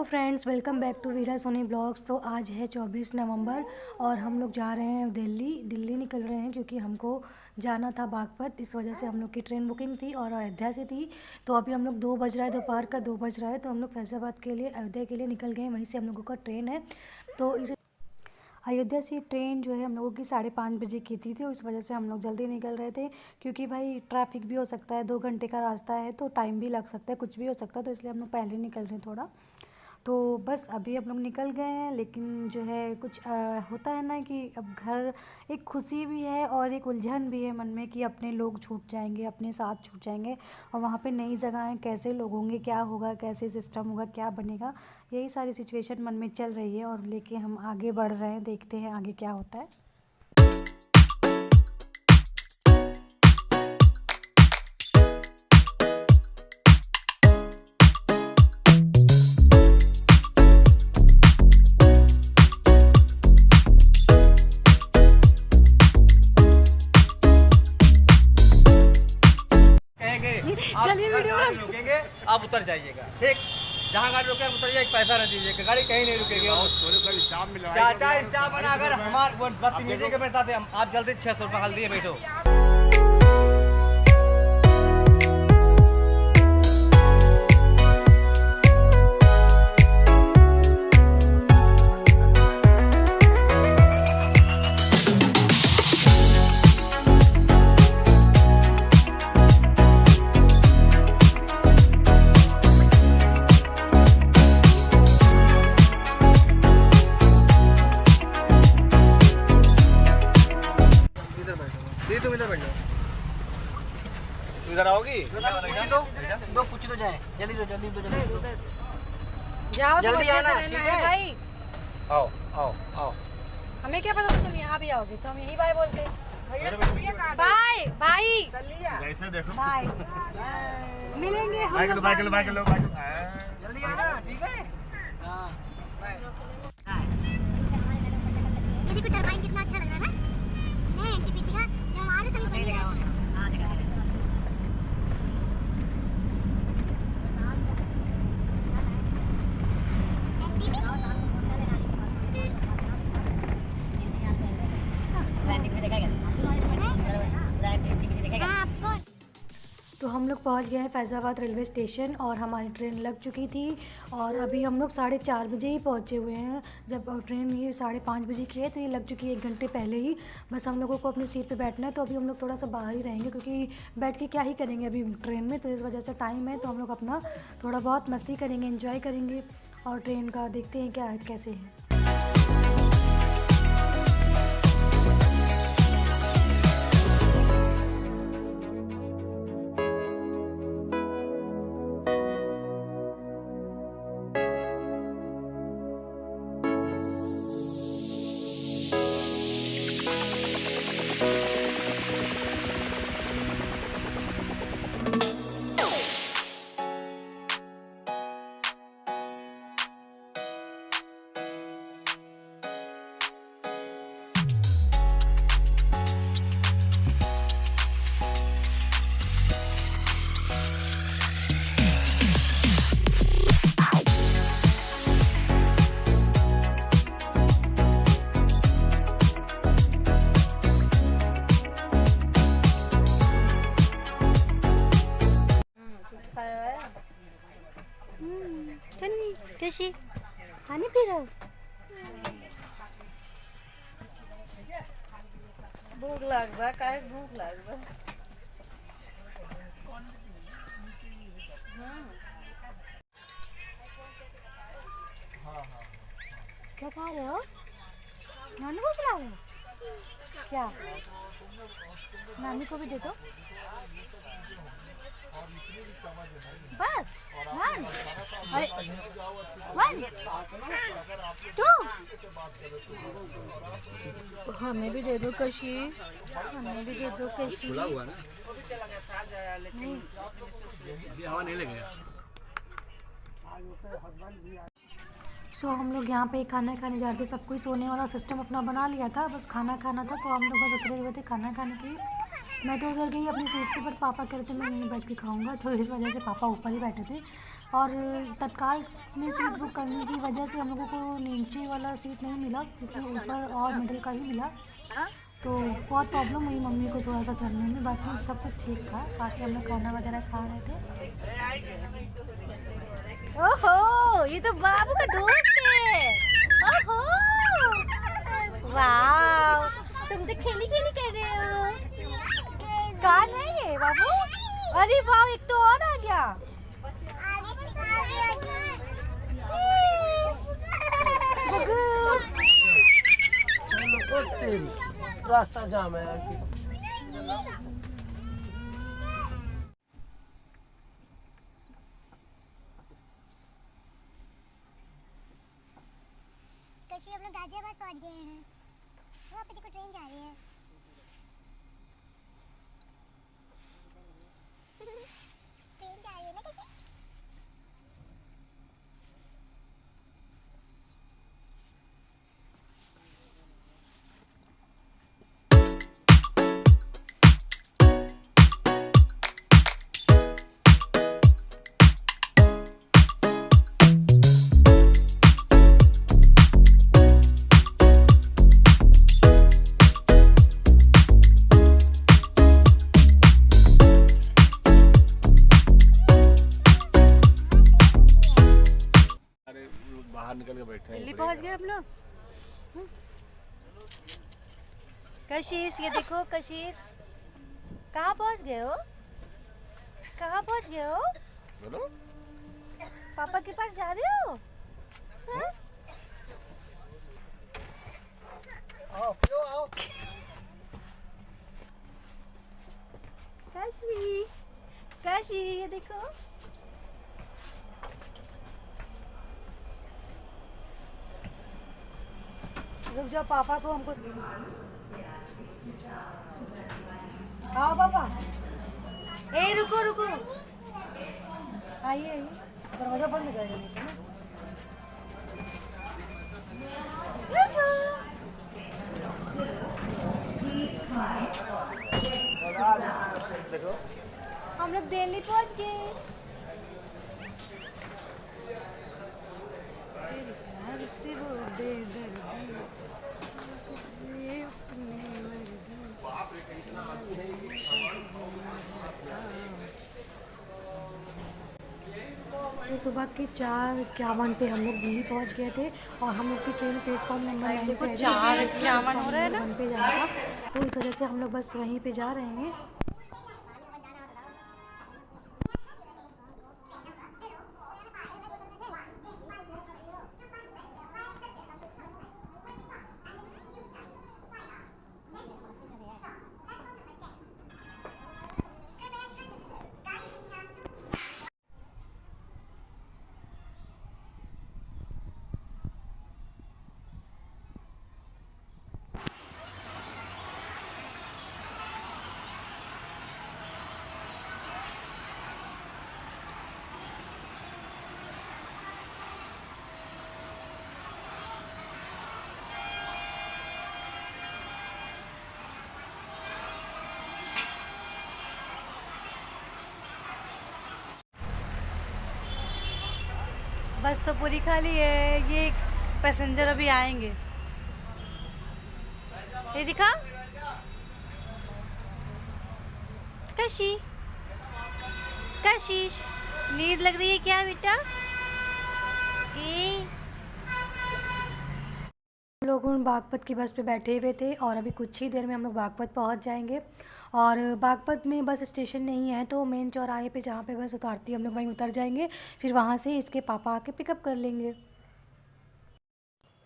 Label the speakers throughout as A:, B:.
A: Hello friends, welcome back to Veera Soni blogs. तो आज है 24 नवंबर और हम लोग जा रहे हैं दिल्ली निकल रहे हैं क्योंकि हमको जाना था बागपत। इस वजह से हम लोग की ट्रेन बुकिंग थी और अयोध्या से थी। तो अभी हम लोग 2 बज रहा है, दोपहर का 2 बज रहा है। तो हम लोग फैज़ाबाद के लिए अयोध्या के लिए निकल गए। वहीं से हम लोगों का ट्रेन है। तो इस अयोध्या से ट्रेन जो है हम लोगों की 5:30 बजे की थी। तो इस वजह से हम लोग जल्दी निकल रहे थे क्योंकि भाई ट्रैफिक भी हो सकता है, 2 घंटे का रास्ता है तो टाइम भी लग सकता है, कुछ भी हो सकता है। तो इसलिए हम लोग पहले निकल रहे हैं थोड़ा। तो बस अभी हम लोग निकल गए हैं। लेकिन जो है कुछ होता है ना कि अब घर एक खुशी भी है और एक उलझन भी है मन में कि अपने लोग छूट जाएंगे, अपने साथ छूट जाएंगे और वहाँ पे नई जगह है, कैसे लोग होंगे, क्या होगा, कैसे सिस्टम होगा, क्या बनेगा, यही सारी सिचुएशन मन में चल रही है। और लेके हम आगे बढ़ रहे हैं, देखते हैं आगे क्या होता है। चलिए वीडियो
B: रुकेंगे, आप उतर जाइएगा। ठीक, जहाँ गाड़ी रुके उतरिए, एक पैसा न दीजिएगा, गाड़ी कहीं नहीं रुकेगी। चाचा स्टाफ बना, अगर हमारे बदतमीजी के मेरे साथ आप जल्दी 600 रुपये हल दिए बैठो। तुम इधर बैठ जाओ, इधर आओगी? दो पूछ तो जाए, जल्दी दो
A: जाओ,
B: जल्दी आना, ठीक है
A: भाई।
B: आओ आओ आओ।
A: हमें क्या पता तुम यहाँ भी आओगे, तो हम यही बाय बोलते बाय बाय।
B: ऐसे देखो,
A: बाय, मिलेंगे हम लोग।
B: जल्दी आना, ठीक है। हाँ बाय।
C: देखो टरबाइन कितना अच्छा लग रहा है ना। नहीं एनटीपीसी का जब आ रहे तभी बन गया। हां जगह है।
A: तो हम लोग पहुंच गए हैं फैज़ाबाद रेलवे स्टेशन और हमारी ट्रेन लग चुकी थी। और अभी हम लोग 4:30 बजे ही पहुंचे हुए हैं। जब ट्रेन ये 5:30 बजे की है तो ये लग चुकी है 1 घंटे पहले ही। बस हम लोगों को अपनी सीट पे बैठना है। तो अभी हम लोग थोड़ा सा बाहर ही रहेंगे क्योंकि बैठ के क्या ही करेंगे अभी ट्रेन में। तो इस वजह से टाइम है तो हम लोग अपना थोड़ा बहुत मस्ती करेंगे, एंजॉय करेंगे और ट्रेन का देखते हैं क्या कैसे है।
C: कैसी
A: पानी पी रहे हो?
D: भूख लागबा, काय भूख लागबा।
A: क्या खा रहे हो? नानी को खिला रहे हो क्या? नानी को भी दे दो बस। 1 अरे 1 2 हमें भी दे दो कशी, हमें भी दे दो कशी।
B: खुला हुआ ना,
A: नहीं
B: हवा नहीं लगेगा।
A: सो हम लोग यहाँ पे खाना खाने जा रहे थे। सब कोई सोने वाला सिस्टम अपना बना लिया था, बस खाना खाना था। तो हम लोग बस उतरे हुए थे खाना खाने के लिए। मैं तो उधर गई अपनी सीट से, पर पापा कह रहे थे मैं यहीं बैठ के खाऊंगा, तो इस वजह से पापा ऊपर ही बैठे थे। और तत्काल में सीट बुक करने की वजह से हम लोगों को नीचे वाला सीट नहीं मिला, क्योंकि ऊपर और मिडिल का ही मिला। तो बहुत प्रॉब्लम हुई मम्मी को थोड़ा सा चलने में, बाकी सब कुछ ठीक था। बाकी हम लोग खाना वगैरह खा रहे थे।
D: ओहो, ये तो बाबू का दोस्त है। ओहो, वाह, तुम तो खेली खेली कर रहे हो। कौन है ये बाबू? अरे वाह, एक तो और आ गया।
E: रास्ता जाम है यार।
C: कशी हम लोग गाजियाबाद पहुंच गए हैं। वहाँ पे देखो ट्रेन जा रही है। ट्रेन जा रही है ना कशी?
E: बाहर निकल के बैठे हैं।
D: दिल्ली पहुंच गए हम लोग। कशिश, ये देखो कशिश, कहाँ पहुंच गए हो? कहाँ पहुंच गए हो?
E: बोलो।
D: पापा के पास जा रहे हो? हाँ?
E: आओ, क्यों आओ?
D: कशी, कशी, ये देखो।
A: रुक जाओ, पापा को हमको आओ पापा।
D: ए रुको रुको,
A: आइए, दरवाजा बंद कर देना।
D: हम लोग दिल्ली पहुंच गए।
A: तो सुबह के 4:51 पे हम लोग दिल्ली पहुंच गए थे और हम लोग की ट्रेन प्लेटफॉर्म नंबर 9 पे
D: 4:51 हो रहा है ना?
A: पे जाना था। तो इस वजह से हम लोग बस वहीं पे जा रहे हैं।
D: बस तो पूरी खाली है। ये पैसेंजर अभी आएंगे। ये दिखा कशी, कशिश, नींद लग रही है क्या बेटा?
A: हम लोग उन बागपत की बस पे बैठे हुए थे और अभी कुछ ही देर में हम लोग बागपत पहुंच जाएंगे। और बागपत में बस स्टेशन नहीं है, तो मेन चौराहे पे जहाँ पे बस उतारती है हम लोग वहीं उतर जाएंगे। फिर वहाँ से इसके पापा आके पिकअप कर लेंगे।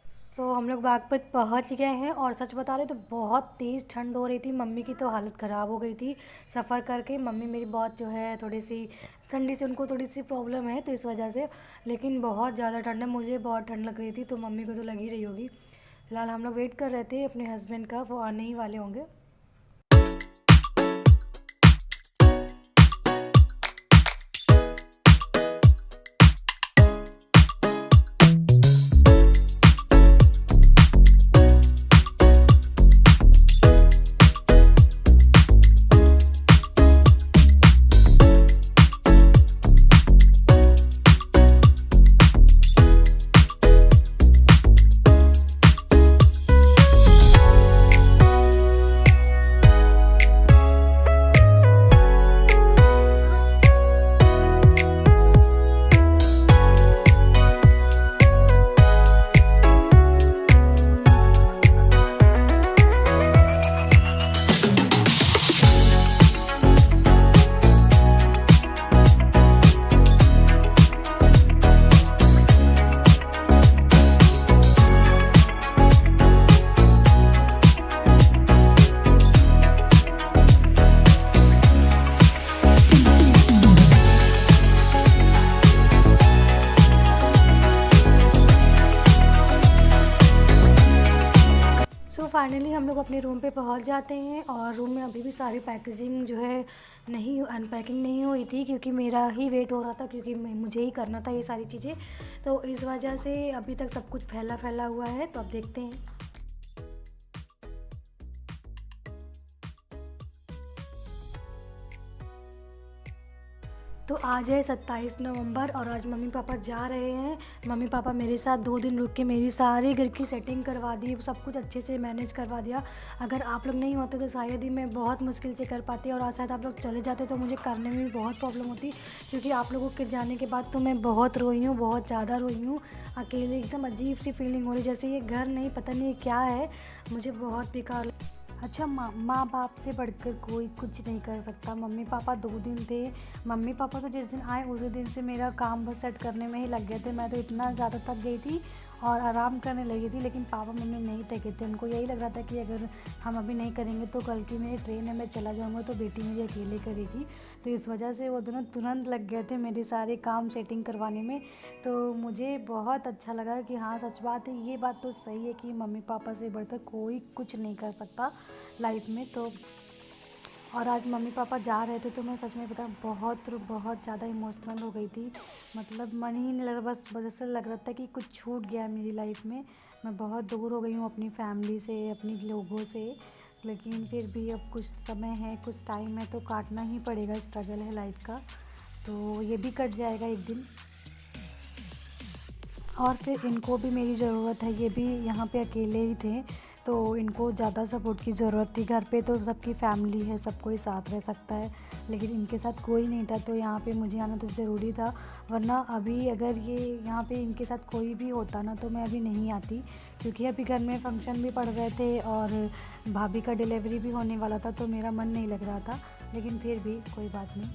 A: सो हम लोग बागपत पहुंच गए हैं और सच बता रहे तो बहुत तेज़ ठंड हो रही थी। मम्मी की तो हालत ख़राब हो गई थी सफ़र करके। मम्मी मेरी बहुत जो है थोड़ी सी ठंडी से, उनको थोड़ी सी प्रॉब्लम है तो इस वजह से। लेकिन बहुत ज़्यादा ठंड है, मुझे बहुत ठंड लग रही थी, तो मम्मी को तो लगी रही होगी। फिलहाल हम लोग वेट कर रहे थे अपने हस्बैंड का, वो आने ही वाले होंगे। फाइनली हम लोग अपने रूम पे पहुंच जाते हैं और रूम में अभी भी सारी पैकेजिंग जो है नहीं, अनपैकिंग नहीं हुई थी क्योंकि मेरा ही वेट हो रहा था, क्योंकि मुझे ही करना था ये सारी चीज़ें। तो इस वजह से अभी तक सब कुछ फैला फैला हुआ है। तो अब देखते हैं। तो आज है 27 नवंबर और आज मम्मी पापा जा रहे हैं। मम्मी पापा मेरे साथ 2 दिन रुक के मेरी सारी घर की सेटिंग करवा दी, सब कुछ अच्छे से मैनेज करवा दिया। अगर आप लोग नहीं होते तो शायद ही मैं बहुत मुश्किल से कर पाती, और आज शायद आप लोग चले जाते तो मुझे करने में भी बहुत प्रॉब्लम होती, क्योंकि आप लोगों के जाने के बाद तो मैं बहुत रोई हूँ, बहुत ज़्यादा रोई हूँ। अकेले एकदम अजीब सी फीलिंग हो रही, जैसे ये घर नहीं, पता नहीं क्या है, मुझे बहुत बेकार। अच्छा, माँ बाप से बढ़कर कोई कुछ नहीं कर सकता। मम्मी पापा 2 दिन थे। मम्मी पापा तो जिस दिन आए उसी दिन से मेरा काम बस सेट करने में ही लग गए थे। मैं तो इतना ज़्यादा थक गई थी और आराम करने लगी थी, लेकिन पापा मम्मी नहीं थके थे। उनको यही लग रहा था कि अगर हम अभी नहीं करेंगे तो कल की मेरी ट्रेन है, मैं चला जाऊँगा तो बेटी मुझे अकेले करेगी। तो इस वजह से वो दोनों तुरंत लग गए थे मेरे सारे काम सेटिंग करवाने में। तो मुझे बहुत अच्छा लगा कि हाँ, सच बात है, ये बात तो सही है कि मम्मी पापा से बढ़कर कोई कुछ नहीं कर सकता लाइफ में। तो और आज मम्मी पापा जा रहे थे तो मैं सच में पता बहुत ज़्यादा इमोशनल हो गई थी। मतलब मन ही नहीं लग रहा, बस ऐसा लग रहा था कि कुछ छूट गया मेरी लाइफ में। मैं बहुत दूर हो गई हूँ अपनी फैमिली से, अपनी लोगों से, लेकिन फिर भी अब कुछ समय है, कुछ टाइम है तो काटना ही पड़ेगा। स्ट्रगल है लाइफ का, तो ये भी कट जाएगा एक दिन। और फिर इनको भी मेरी ज़रूरत है, ये भी यहाँ पे अकेले ही थे तो इनको ज़्यादा सपोर्ट की ज़रूरत थी। घर पे तो सबकी फैमिली है, सब कोई साथ रह सकता है, लेकिन इनके साथ कोई नहीं था, तो यहाँ पे मुझे आना तो ज़रूरी था। वरना अभी अगर ये यहाँ पे इनके साथ कोई भी होता ना तो मैं अभी नहीं आती, क्योंकि अभी घर में फंक्शन भी पड़ रहे थे और भाभी का डिलीवरी भी होने वाला था, तो मेरा मन नहीं लग रहा था। लेकिन फिर भी कोई बात नहीं।